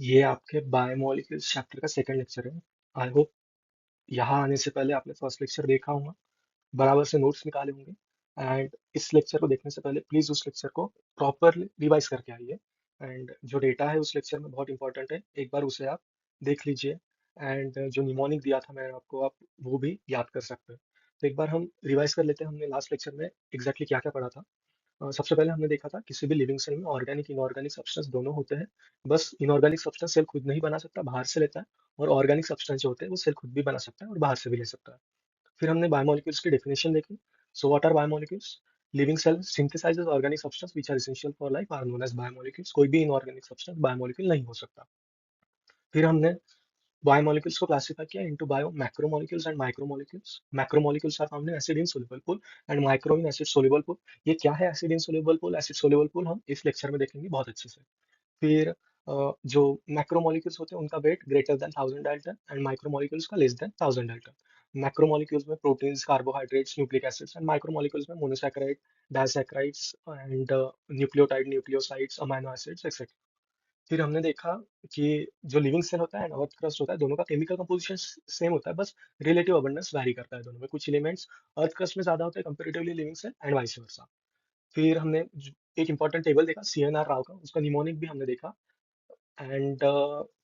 ये आपके biomolecules chapter का सेकंड लेक्चर है। आई होप यहाँ आने से पहले आपने फर्स्ट लेक्चर देखा होगा, बराबर से नोट्स निकाले होंगे। एंड इस लेक्चर को देखने से पहले प्लीज उस लेक्चर को प्रॉपरली रिवाइज करके आइए। एंड जो डेटा है उस लेक्चर में बहुत इंपॉर्टेंट है, एक बार उसे आप देख लीजिए। एंड जो निमोनिक दिया था मैंने आपको, आप वो भी याद कर सकते हैं। तो एक बार हम रिवाइज कर लेते हैं, हमने लास्ट लेक्चर में एग्जैक्टली क्या क्या पढ़ा था। सबसे पहले हमने देखा था किसी भी लिविंग सेल में ऑर्गेनिक इनऑर्गेनिक सब्सटेंस दोनों होते हैं। बस इनऑर्गेनिक सब्सटेंस सेल खुद नहीं बना सकता, बाहर से लेता है। और ऑर्गेनिक सब्सटेंस जो होते हैं वो सेल खुद भी बना सकता है और बाहर से भी ले सकता है। फिर हमने बायोमोलिक्यूल्स की डेफिनेशन देखी। So what are biomolecules? Living cell synthesises organic substance which are essential for life are known as biomolecules. कोई भी इनऑर्गेनिक सब्सटेंस बायोमोलिक्यूल नहीं हो सकता। फिर हमने बायोमोलिक्यूल्स को क्लासिफाई किया into bio macromolecules and micromolecules. Macromolecules are found in acid insoluble pool and micro in acid soluble pool। ये क्या है acid insoluble pool, acid soluble pool, हम इस लेक्चर में देखेंगे बहुत अच्छे से। फिर जो मैक्रोमोलिक्यूल्स होते हैं उनका weight greater than 1000 dalton and micromolecules का लेस देन 1000 डाल्टन। मैक्रोमोलिक्यूल्स में proteins, carbohydrates, nucleic acids and micromolecules में monosaccharide, disaccharides and nucleotide, nucleosides, amino acids etcetera. फिर हमने देखा कि जो लिविंग सेल होता है एंड अर्थ क्रस्ट होता है, दोनों का केमिकल कंपोजिशन सेम होता है, बस रिलेटिव अबंडेंस वैरी करता है दोनों में। कुछ एलिमेंट्स अर्थ क्रस्ट में ज्यादा होते हैं comparatively living cell and vice versa. फिर हमने एक इंपॉर्टेंट टेबल देखा सीएनआर राव का, उसका निमोनिक भी हमने देखा। एंड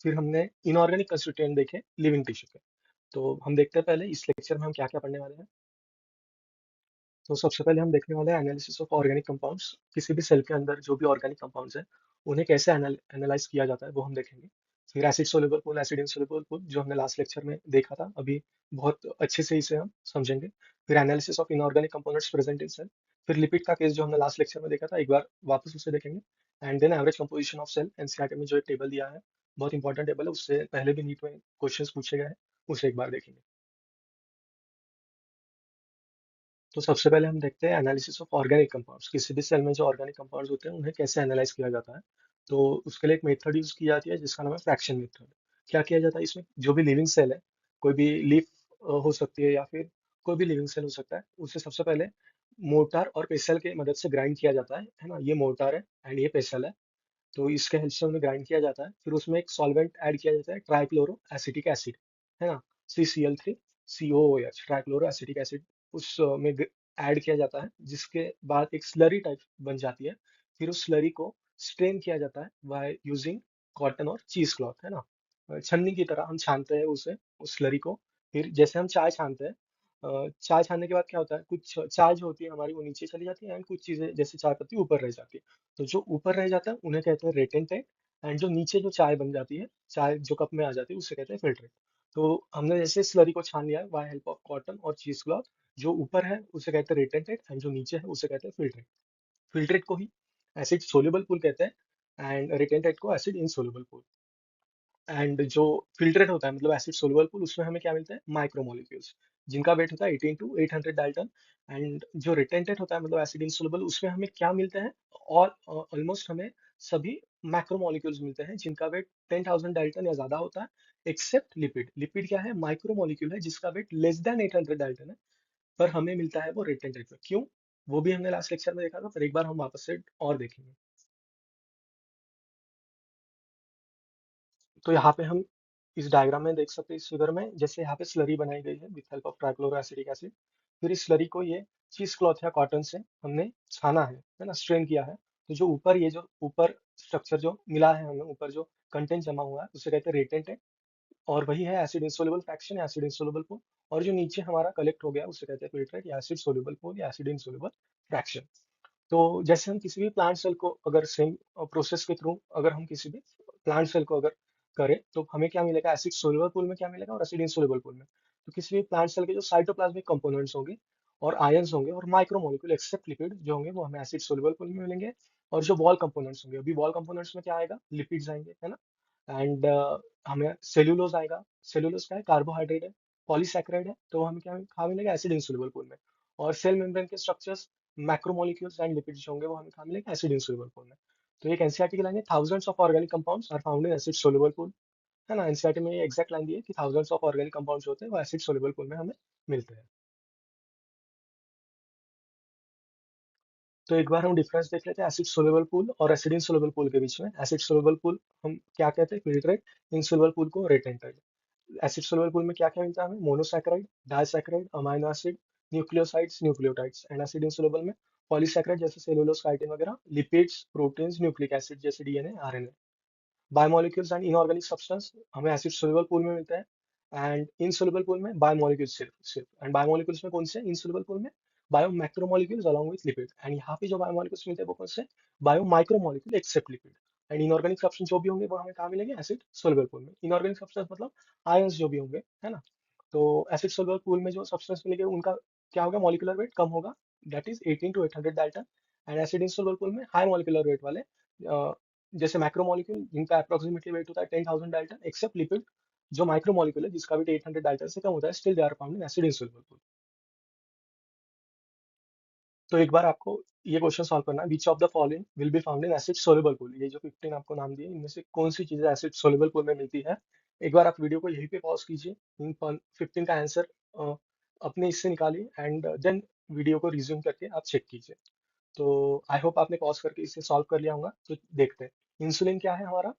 फिर हमने इनऑर्गेनिक कंस्टिट्यूएंट देखे लिविंग टिश्यू के। तो हम देखते हैं पहले इस लेक्चर में हम क्या क्या पढ़ने वाले हैं। तो सबसे पहले हम देखने वाले हैं एनालिसिस ऑफ ऑर्गेनिक कंपाउंड्स। किसी भी सेल के अंदर जो भी ऑर्गेनिक कंपाउंड्स हैं उन्हें कैसे एनालाइज किया जाता है वो हम देखेंगे। फिर acid soluble pool, acid insoluble pool, जो हमने लास्ट लेक्चर में देखा था, अभी बहुत अच्छे से इसे हम समझेंगे। फिर analysis of inorganic components present in cell. फिर लिपिड का केस जो हमने लास्ट लेक्चर में देखा था, एक बार वापस उसे देखेंगे। And then average composition of cell, NCERT में जो एक टेबल दिया है, बहुत इंपॉर्टेंट टेबल है, उससे पहले भी नीट में क्वेश्चंस पूछे गए हैं, उसे एक बार देखेंगे। तो सबसे पहले हम देखते हैं एनालिसिस ऑफ ऑर्गेनिक कंपाउंड्स। किसी भी सेल में जो ऑर्गेनिक कंपाउंड्स होते हैं उन्हें कैसे एनालाइज किया जाता है। तो उसके लिए एक मेथड यूज की जाती है जिसका नाम है फ्रैक्शन मेथड। क्या किया जाता है इसमें? जो भी लिविंग सेल है, कोई भी लीफ हो सकती है या फिर कोई भी लिविंग सेल हो सकता है, उसे सबसे पहले मोर्टार और पेसल के मदद से ग्राइंड किया जाता है ना। ये मोर्टार है एंड ये पेसल है। तो इसके हेल्प से उन्हें ग्राइंड किया जाता है। फिर उसमें एक सॉल्वेंट ऐड किया जाता है, ट्राइक्लोरो एसिटिक एसिड, है ना, CCl3COOH, ट्राइक्लोरो एसिटिक एसिड। उस में ऐड किया जाता है, जिसके बाद एक स्लरी टाइप बन जाती है। फिर उस स्लरी को स्ट्रेन किया जाता है बाय यूजिंग कॉटन और चीज क्लॉथ, है ना। छन्नी की तरह हम छानते हैं उसे, उस स्लरी को। फिर जैसे हम चाय छानते हैं, चाय छानने के बाद क्या होता है, कुछ चाय जो होती है हमारी वो नीचे चली जाती है एंड कुछ चीजें जैसे चाय पत्ती ऊपर रह जाती है। तो जो ऊपर रह जाता है उन्हें कहते हैं रेटेंटेट। एंड जो नीचे जो चाय बन जाती है, चाय जो कप में आ जाती है, उसे कहते हैं फिल्ट्रेट। तो हमने जैसे स्लरी को छान लिया है बाय हेल्प ऑफ कॉटन और चीज क्लॉथ। जो ऊपर है उसे कहते हैं रेटेंटेट एंड जो नीचे है उसे कहते हैं फिल्ट्रेट। फिल्ट्रेट को ही एसिड सोल्यूबल पूल कहते हैं एंड रेटेंटेट को एसिड इनसोल्यूबल पूल। एंड जो फिल्ट्रेट होता है मतलब एसिड सोल्यूबल पूल, उसमें हमें क्या मिलता है, माइक्रोमोलिक्यूल्स, जिनका वेट होता है 18 टू 800 डाल्टन। एंड जो रिटेंटेड होता है मतलब एसिड इनसोल्यूबल, उसमें हमें क्या मिलते हैं, और ऑलमोस्ट हमें सभी मैक्रोमोलिक्यूल्स मिलते हैं जिनका वेट 10,000 डाल्टन या ज्यादा होता है, एक्सेप्ट लिपिड। लिपिड क्या है, माइक्रोमोलिक्यूल है जिसका वेट लेस देन 800 डाल्टन है, पर हमें मिलता है वो रिटेंटेड में। क्यों? वो भी हमने लास्ट लेक्चर में देखा था, पर एक बार हम वापस से और देखेंगे। तो यहाँ पे हम इस डायग्राम में देख सकते हैं, इस फिगर में, जैसे यहाँ पे स्लरी बनाई गई है with help of trichloro acetic acid. फिर इस स्लरी को ये चीज क्लॉथ या कॉटन से हमने छाना है ना, स्ट्रेन किया है। तो जो ऊपर, ये जो ऊपर स्ट्रक्चर जो मिला है हमें, ऊपर जो कंटेंट जमा हुआ है, उसे कहते हैं रेटेंट है। और वही है एसिड इंसोल्युबल फ्रैक्शन, एसिड इंसोल्युबल पूल। और जो नीचे हमारा कलेक्ट हो गया उसे कहते हैं फिल्ट्रेट या एसिड सोल्यूबल पूल या एसिड इंसोल्युबल फ्रैक्शन। तो जैसे हम किसी भी प्लांट सेल को अगर सेम प्रोसेस के थ्रू अगर हम किसी भी प्लांट सेल को अगर करें, तो हमें क्या मिलेगा, एसिड सोल्यूबल पूल में क्या मिलेगा और एसिड इनसोल्यूबल पूल में। तो किसी भी प्लांट सेल के जो साइटोप्लाज्मिक कंपोनेंट्स होंगे और आयंस होंगे और माइक्रोमोलिक्यूल एक्सेप्ट लिपिड जो होंगे, वो हमें एसिड सोल्यूबल पूल में मिलेंगे। और जो वॉल कंपोनेंट्स होंगे, अभी वॉल कंपोनेंट्स में क्या आएगा, लिपिड्स आएंगे, है ना। एंड हमें सेल्यूलोज आएगा। सेल्यूलोज क्या है, कार्बोहाइड्रेट है, पॉलीसैकेराइड है, तो हमें क्या कहाँ मिलेगा, एसिड इनसोल्यूबल पूल में। और सेल मेम्ब्रेन के स्ट्रक्चर्स, मैक्रोमोलिक्यूल्स एंड लिपिड्स जो होंगे वो हमें कहाँ मिलेंगे, एसिड इनसोल्यूबल पूल में। तो एक एनसीईआरटी की लाइन है, thousands of organic compounds are found in acid soluble pool, है ना। एनसीईआरटी में ये एग्जैक्ट लाइन दी है कि थाउजेंड्स ऑफ ऑर्गेनिक कंपाउंड्स होते हैं वो एसिड सोल्यूबल पूल में हमें मिलते हैं। तो एक बार हम डिफरेंस देख लेते हैं एसिड सोल्यूबल पूल और एसिड इनसोल्यूबल पूल के बीच में। एसिड सोल्यूबल पूल हम क्या कहते हैं, फिल्ट्रेट। इनसोल्यूबल पूल को रेटेंटेड। एसिड सोल्यूबल पूल में क्या क्या मिलता है हमें, monosaccharide, disaccharide, amino acid, nucleosides, nucleotides. And acid insoluble में पॉलीसैकेराइड जैसे सेलुलोज, काइटिन वगैरह, लिपिड्स, प्रोटीन्स, न्यूक्लिक एसिड जैसे DNA, RNA. Biomolecules and inorganic substance हमें एसिड सोल्यूबल पूल में मिलते हैं एंड इनसोल्यूबल पूल में बायोमोलिक्यूल्स सिर्फ सिर्फ। एंड बायोमोलिक्यूल्स में कौन से, इनसोल्यूबल पूल में bio macromolecules along with lipid. And यहाँ पे जो बायोमोलिक्यूल्स मिलते हैं वो कौन से, bio micromolecule accept lipid. And inorganic substance जो भी होंगे वो हमें कहाँ मिलेंगे, एसिड सोल्यूबल पूल में। इनऑर्गेनिक सब्सटेंस मतलब आयंस जो भी होंगे, है ना। तो एसिड सोल्यूबल पूल में जो सब्सटेंस मिलेंगे उनका क्या होगा, मॉलिक्यूलर वेट कम होगा, that is 18 to 800 dalton. And acid insoluble pool में हाई मॉलिक्यूलर वेट वाले जैसे मैक्रोमोलिक्यूल जिनका अप्रोक्सीमेटली वेट होता है 10,000 डाल्टन, एक्सेप्ट लिपिड जो माइक्रोमोलिक्यूल है जिसका वेट 800 डाल्टन से कम होता है, still they are found in acid insoluble pool. तो एक बार आपको ये क्वेश्चन सॉल्व करना है, which of the following will be found in acid soluble pool. ये जो 15 आपको नाम दिए इनमें से कौन सी चीजें एसिड सोल्यूबल पूल में मिलती है। एक बार आप वीडियो को यहीं पे पॉज कीजिए, इन 15 का आंसर अपने इससे निकालिए एंड देन वीडियो को रिज्यूम करके आप चेक कीजिए। तो आई होप आपने पॉज करके इसे सॉल्व कर लिया होगा। तो देखते हैं, इंसुलिन क्या है हमारा,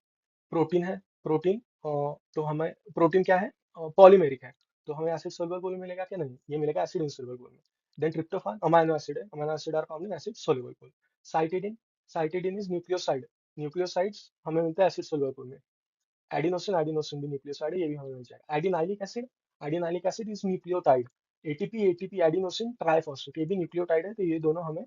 प्रोटीन है। प्रोटीन तो हमें प्रोटीन क्या है, पॉलीमेरिक है। तो हमें एसिड सोल्यूबल पूल में मिलेगा क्या, नहीं, ये मिलेगा एसिड इनसोल्यूबल पूल में। देन ट्रिप्टोफान अमाइनो एसिड है, amino acid are found in acid soluble pool. Cytidine, cytidine is nucleoside, nucleosides हमें मिलता है एसिड सोल्यूबल पूल में। एडिनोसिन, एडिनोसिन भी न्यूक्लियोसाइड है, ये भी हमें मिल जाएगा। Adenylic acid, adenylic acid is nucleotide. ATP, ATP adenosine triphosphate, ये भी न्यूक्लियोटाइड है, तो ये दोनों हमें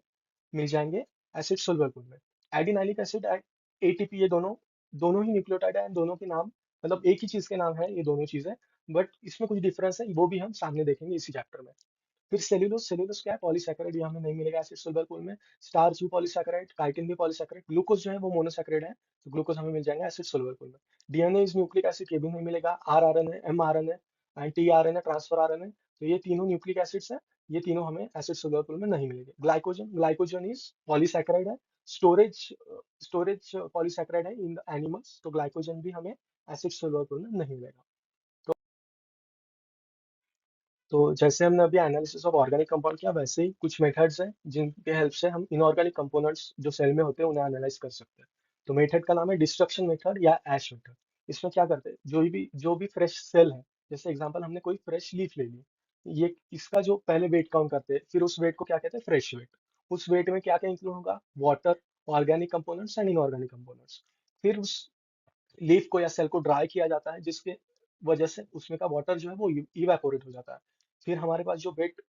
मिल जाएंगे एसिड सोल्यूबल पूल में। एडिनाइलिक एसिड एंड एटीपी, ये दोनों दोनों ही न्यूक्लियोटाइड है, दोनों के नाम मतलब एक ही चीज के नाम है ये दोनों चीजें, बट इसमें कुछ डिफरेंस है, वो भी हम सामने देखेंगे इसी चैप्टर में। फिर सेल्यूलोज, सेल्यूलोज क्या है, पॉलीसैकेराइड, ये हमें नहीं मिलेगा एसिड सोल्यूबल पूल में। स्टार्च भी पॉलीसैकेराइड, काइटिन भी पॉलीसैकेराइड, ग्लूकोज जो है वो मोनोसैकेराइड है, तो ग्लूकोज हमें मिल जाएगा एसिड सोल्यूबल पूल में। डीएनए इज न्यूक्लिक एसिड, ये भी नहीं मिलेगा। R R N A, M R N A and T R N A, transfer R N A, तो ये तीनों न्यूक्लिक एसिड्स हैं, ये तीनों हमें एसिड सोल्यूबल पूल में नहीं मिलेंगे। ग्लाइकोजन, ग्लाइकोजन इज पॉलीसैकेराइड है, स्टोरेज स्टोरेज पॉलीसैकेराइड है इन एनिमल्स, तो ग्लाइकोजन भी हमें एसिड सोल्यूबल पूल में नहीं मिलेगा। तो जैसे हमने अभी एनालिसिस ऑफ ऑर्गेनिक कंपाउंड किया, वैसे ही कुछ मेथड्स हैं जिनके हेल्प से हम इनऑर्गेनिक कंपोनेंट्स जो सेल में होते हैं उन्हें एनालाइज कर सकते हैं। तो मेथड का नाम है डिस्ट्रक्शन मेथड या ऐश मेथड। इसमें क्या करते हैं, जो भी फ्रेश सेल है, जैसे एग्जांपल हमने कोई फ्रेश लीफ ले ली, ये इसका जो पहले वेट काउंट करते हैं, फिर उस वेट को क्या कहते हैं, फ्रेश वेट। उस वेट में क्या क्या इंक्लूड होगा, water, organic components and inorganic components. फिर उस लीफ को या सेल को ड्राई किया जाता है, जिसके वजह से उसमें का वाटर जो है वो इवेपोरेट हो जाता है। फिर हमारे पास जो वेट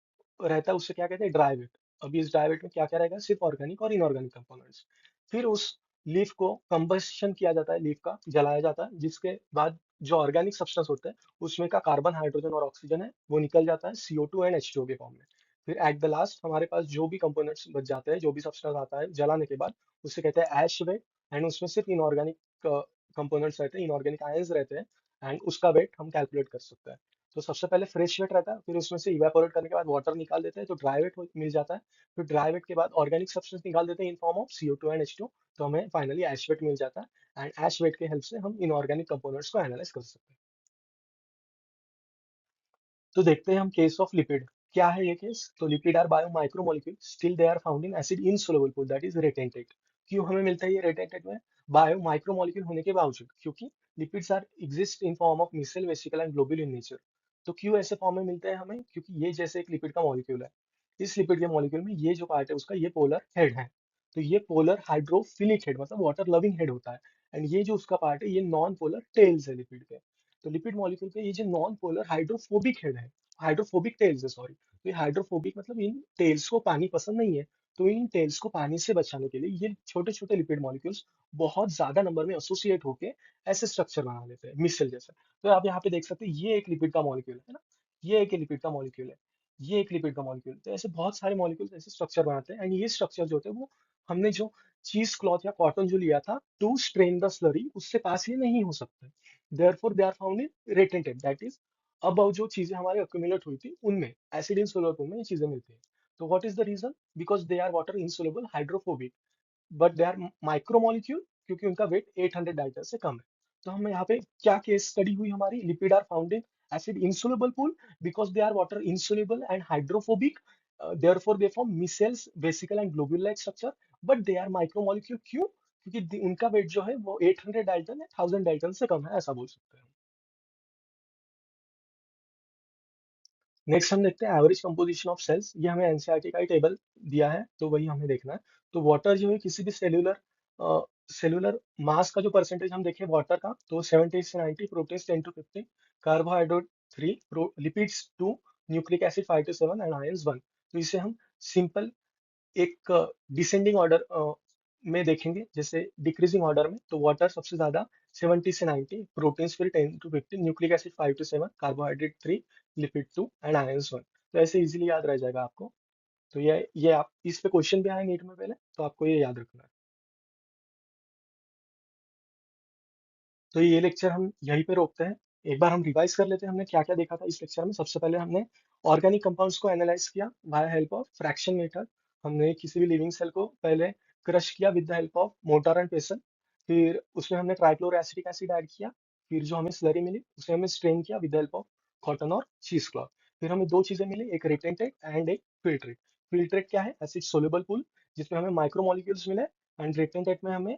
रहता है उससे क्या कहते हैं, ड्राई वेट। अभी इस ड्राई वेट में क्या क्या रहेगा, सिर्फ ऑर्गेनिक और इनऑर्गेनिक कंपोनेंट्स। फिर उस लीफ को कंबस्शन किया जाता है, लीफ का जलाया जाता है, जिसके बाद जो ऑर्गेनिक सब्सटेंस होते हैं उसमें का कार्बन, हाइड्रोजन और ऑक्सीजन है वो निकल जाता है CO2 एंड H2O के फॉर्म में। फिर एट द लास्ट हमारे पास जो भी कंपोनेंट्स बच जाते हैं, जो भी सब्सटेंस आता है जलाने के बाद, उसे कहते हैं ऐश वेट। एंड उसमें सिर्फ इनऑर्गेनिक कंपोनेंट्स रहते हैं, इनऑर्गेनिक आयंस रहते हैं, एंड उसका वेट हम कैलकुलेट कर सकते हैं। तो सबसे पहले फ्रेश वेट रहता है, फिर उसमें से इवेपोरेट करने के बाद वाटर निकाल देते हैं, तो ड्राई वेट मिल जाता है। फिर ड्राई वेट के बाद ऑर्गेनिक सब्सटेंस निकाल देते हैं इन form of CO2 and H2, तो हमें फाइनली ऐश वेट मिल जाता है। एंड ऐश वेट के हेल्प से हम इनऑर्गेनिक कंपोनेंट्स को एनालाइज कर सकते हैं। तो देखते हैं हम केस ऑफ लिपिड, क्या है ये केस। तो lipid are bio micromolecule, still they are found in acid insoluble pool, that is retentate. क्यों हमें मिलता है ये रेटेंटेड में, बायो माइक्रोमोलिक्यूल होने के बावजूद, क्योंकि lipids are exist in form of micelle, vesicle and globule in nature. तो क्यों ऐसे फॉर्म में मिलते हैं हमें, क्योंकि ये जैसे एक लिपिड का मॉलिक्यूल है, इस लिपिड के मॉलिक्यूल में ये जो पार्ट है उसका ये पोलर हेड है। तो ये पोलर हाइड्रोफिलिक हेड मतलब वाटर लविंग हेड होता है। एंड ये जो उसका पार्ट है ये नॉन पोलर टेल्स है लिपिड के। तो लिपिड मॉलिक्यूल के ये जो नॉन पोलर हाइड्रोफोबिक हेड है, हाइड्रोफोबिक टेल्स है सॉरी, तो ये हाइड्रोफोबिक मतलब इन टेल्स को पानी पसंद नहीं है। तो इन टेल्स को पानी से बचाने के लिए ये छोटे छोटे लिपिड मॉलिक्यूल्स बहुत ज्यादा नंबर में एसोसिएट होके ऐसे स्ट्रक्चर बना लेते हैं मिसल जैसे। तो आप यहाँ पे देख सकते हैं ये एक लिपिड का मॉलिक्यूल है ना, ये एक लिपिड का मॉलिक्यूल है, ये एक लिपिड का मॉलिक्यूल। तो ऐसे बहुत सारे मॉलिक्यूल्स ऐसे स्ट्रक्चर बनाते हैं, एंड ये स्ट्रक्चर जो होते हैं वो हमने जो चीज क्लॉथ या कॉटन जो लिया था टू स्ट्रेन द स्लरी, उससे पास ही नहीं हो सकते। Therefore they are found in retentate, that is अब जो चीजें हमारे अक्यूमुलेट हुई थी उनमें एसिड इनसोल्युबल में ये चीजें मिलती हैं। तो what is the reason, because they are water insoluble hydrophobic, but they are micromolecule, क्योंकि उनका वेट 800 डाल्टन से कम है। तो हम यहाँ पे क्या केस स्टडी हुई हमारी, lipid are found in acid insoluble pool because they are water insoluble and hydrophobic, therefore they form micelles, vesicle and globule like structure, but they are micromolecule. क्यों? क्योंकि उनका वेट जो है वो 800 डाल्टन है, 1000 Dalton से कम है, ऐसा बोल सकते हैं। नेक्स्ट हम देखते हैं एवरेज कंपोजिशन ऑफ सेल्स। ये हमें एनसीईआरटी का ही टेबल दिया है, तो वही हमें देखना है। तो वाटर जो है किसी भी सेलुलर मास का जो परसेंटेज हम देखें वाटर का, तो 70 से 90, protein 10 to 15, carbohydrate 3, lipids 2, nucleic acid 5 to 7 and ions 1। तो इसे हम सिंपल एक डिसेंडिंग ऑर्डर में देखेंगे, जैसे डिक्रीजिंग ऑर्डर में, तो वाटर सबसे ज्यादा 70 से 90, प्रोटीन्स फिर 10 to 15, nucleic acid 5 to 7, carbohydrate 3, lipid 2 and ions 1। तो ऐसे इजीली याद रह जाएगा आपको। तो ये आप इस पे क्वेश्चन भी आए नीट में पहले, तो आपको ये याद रखना है। तो ये लेक्चर हम यहीं पे रोकते हैं। एक बार हम रिवाइज कर लेते हैं हमने क्या क्या देखा था इस लेक्चर में। सबसे पहले हमने ऑर्गेनिक कंपाउंड्स को एनालाइज किया via help of fraction method. हमने किसी भी लिविंग सेल को पहले क्रश किया with the help of mortar and पेसल। फिर उसमें हमने ट्राइक्लोरोएसिटिक एसिड ऐड किया। फिर जो हमें स्लरी मिली उसे हमें स्ट्रेन किया with the help of cotton और चीज क्लॉथ। फिर हमें दो चीजें मिली, एक रिटेंटेड एंड एक फिल्ट्रेट। फिल्ट्रेट क्या है? एसिड सोल्यूबल पूल, जिसमें हमें माइक्रोमोलिक्यूल्स मिले। एंड रिटेंटेड में हमें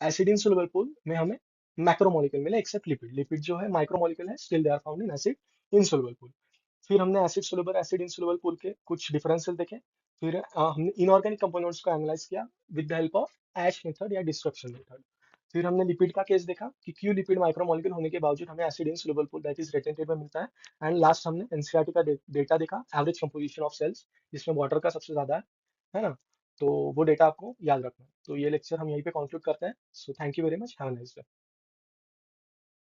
एसिड इनसोल्युबल पूल में हमें मैक्रोमोलिक्यूल मिले एक्सेप्ट लिपिड। लिपिड जो है माइक्रोमोलिक्यूल है, still they are found in acid insoluble pool. फिर हमने acid soluble acid insoluble pool के कुछ डिफरेंसेस देखे। फिर हमने इनऑर्गेनिक कंपोनेंट्स को एनालाइज किया with the help of ash method या डिस्ट्रक्शन मेथड। फिर हमने लिपिड का केस देखा कि क्यों लिपिड माइक्रोमोलिक्यूल होने के बावजूद हमें acid insoluble pool that is retentate में मिलता है। एंड लास्ट हमने एनसीईआरटी का डेटा देखा, एवरेज कंपोजिशन ऑफ सेल्स, जिसमें वाटर का सबसे ज्यादा है ना। तो वो डेटा आपको याद रखना है। तो ये लेक्चर हम यहीं पे कंक्लूड करते हैं। So thank you very much, have a nice day.